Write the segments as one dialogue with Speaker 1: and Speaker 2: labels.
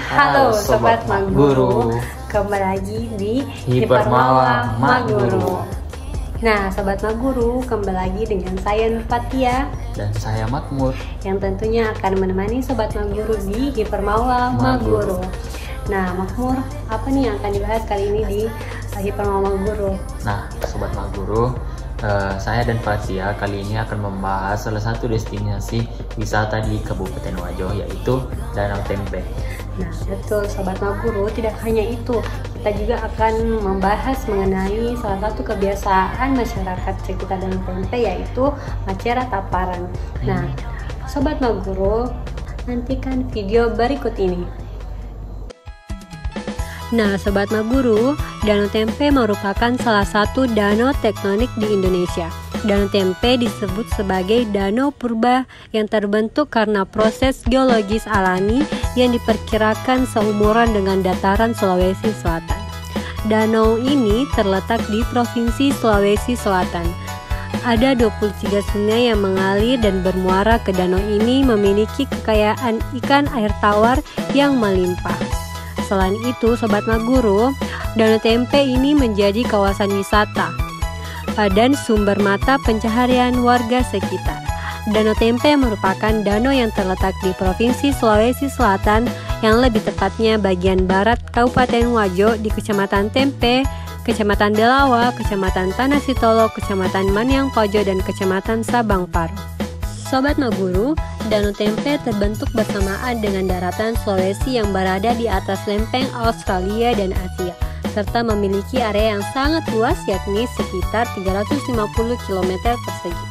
Speaker 1: Halo Sobat Maguru, kembali lagi di Hipermawa Maguru. Nah Sobat Maguru, kembali lagi dengan saya Nur Fatia
Speaker 2: dan saya Makmur
Speaker 1: yang tentunya akan menemani Sobat Maguru di Hipermawa Maguru. Nah Makmur, apa nih yang akan dibahas kali ini di Hipermawa Maguru?
Speaker 2: Nah Sobat Maguru, saya dan Fatia kali ini akan membahas salah satu destinasi wisata di Kabupaten Wajo, yaitu Danau Tempe.
Speaker 1: Nah betul Sobat Maguru, tidak hanya itu, kita juga akan membahas mengenai salah satu kebiasaan masyarakat sekitar Danau Tempe, yaitu Macerah Taparang. Nah Sobat Maguru, nantikan video berikut ini. Nah Sobat Maguru, Danau Tempe merupakan salah satu danau tektonik di Indonesia. Danau Tempe disebut sebagai danau purba yang terbentuk karena proses geologis alami yang diperkirakan seumuran dengan dataran Sulawesi Selatan. Danau ini terletak di Provinsi Sulawesi Selatan. Ada 23 sungai yang mengalir dan bermuara ke danau ini, memiliki kekayaan ikan air tawar yang melimpah. Selain itu, Sobat Maguru, Danau Tempe ini menjadi kawasan wisata dan sumber mata pencaharian warga sekitar. Danau Tempe merupakan danau yang terletak di Provinsi Sulawesi Selatan, yang lebih tepatnya bagian barat Kabupaten Wajo di Kecamatan Tempe, Kecamatan Delawa, Kecamatan Tanah Sitolo, Kecamatan Manyang Pojo, dan Kecamatan Sabang Paru. Sobat Maguru, Danau Tempe terbentuk bersamaan dengan daratan Sulawesi yang berada di atas lempeng Australia dan Asia, serta memiliki area yang sangat luas, yakni sekitar 350 km persegi.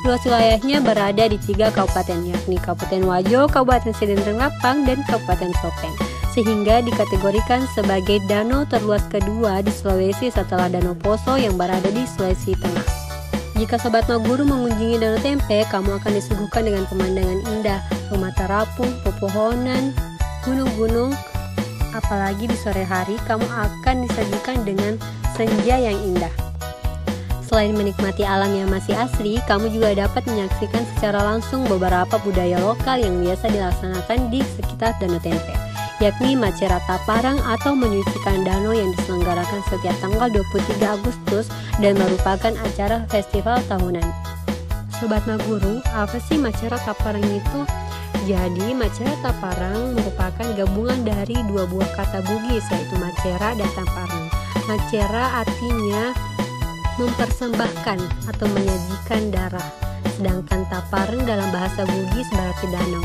Speaker 1: Luas wilayahnya berada di 3 kabupaten, yakni Kabupaten Wajo, Kabupaten Sidendreng Lapang, dan Kabupaten Sopeng, sehingga dikategorikan sebagai danau terluas kedua di Sulawesi setelah Danau Poso yang berada di Sulawesi Tengah. Jika Sobat Maguru mengunjungi Danau Tempe, kamu akan disuguhkan dengan pemandangan indah, rumah terapung, pepohonan, gunung-gunung. Apalagi di sore hari, kamu akan disajikan dengan senja yang indah. Selain menikmati alam yang masih asri, kamu juga dapat menyaksikan secara langsung beberapa budaya lokal yang biasa dilaksanakan di sekitar Danau Tempe, yakni Macerah Taparang atau menyucikan danau yang diselenggarakan setiap tanggal 23 Agustus dan merupakan acara festival tahunan. Sobat Maguru, apa sih Macerah Taparang itu? Jadi, Macerah Taparang merupakan gabungan dari dua buah kata Bugis, yaitu Macerah dan Taparang. Macerah artinya mempersembahkan atau menyajikan darah, sedangkan Taparang dalam bahasa Bugis berarti danau.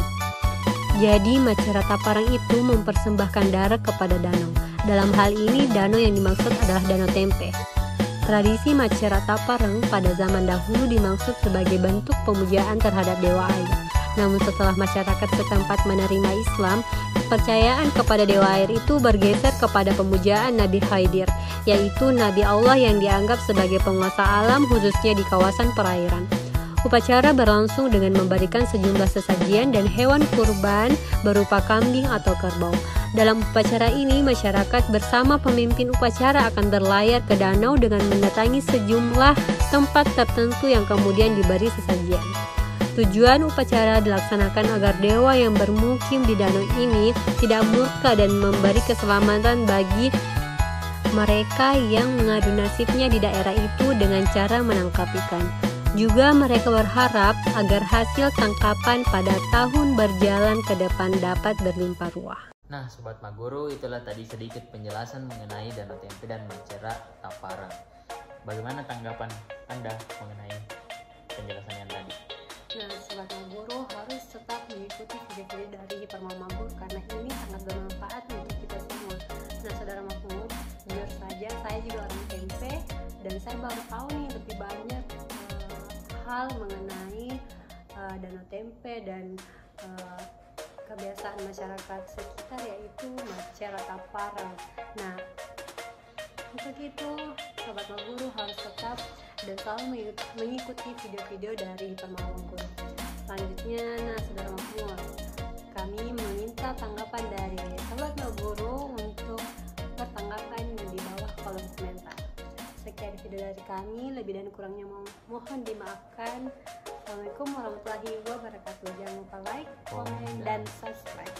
Speaker 1: Jadi Macerah Taparang itu mempersembahkan darah kepada danau. Dalam hal ini danau yang dimaksud adalah Danau Tempe. Tradisi Macerah Taparang pada zaman dahulu dimaksud sebagai bentuk pemujaan terhadap dewa air. Namun setelah masyarakat setempat menerima Islam, kepercayaan kepada dewa air itu bergeser kepada pemujaan Nabi Khidir, yaitu Nabi Allah yang dianggap sebagai penguasa alam khususnya di kawasan perairan. Upacara berlangsung dengan memberikan sejumlah sesajian dan hewan kurban berupa kambing atau kerbau. Dalam upacara ini, masyarakat bersama pemimpin upacara akan berlayar ke danau dengan mendatangi sejumlah tempat tertentu yang kemudian diberi sesajian. Tujuan upacara dilaksanakan agar dewa yang bermukim di danau ini tidak murka dan memberi keselamatan bagi mereka yang mengadu nasibnya di daerah itu dengan cara menangkap ikan. Juga mereka berharap agar hasil tangkapan pada tahun berjalan ke depan dapat berlimpah ruah.
Speaker 2: Nah Sobat Maguru, itulah tadi sedikit penjelasan mengenai Danau Tempe dan Macerah Taparang. Bagaimana tanggapan Anda mengenai penjelasan yang tadi?
Speaker 1: Nah Sobat Maguru harus tetap mengikuti video-video dari Hipermawa Maguru karena ini sangat bermanfaat untuk kita semua. Nah Saudara Maguru, jujur saja saya juga orang Tempe dan saya baru tahu nih lebih banyak hal mengenai Danau Tempe dan kebiasaan masyarakat sekitar, yaitu Macerah Taparang. Nah untuk itu Sobat Maguru harus tetap dan selalu mengikuti video-video dari Hipermawa Maguru. Selanjutnya, nah Saudara Maguru, kami meminta tanggapan dari Sobat Maguru untuk bertanggapan di bawah kolom komentar. Sekian video dari kami, lebih dan kurangnya mohon dimaafkan. Assalamualaikum warahmatullahi wabarakatuh. Jangan lupa like, komen, dan subscribe.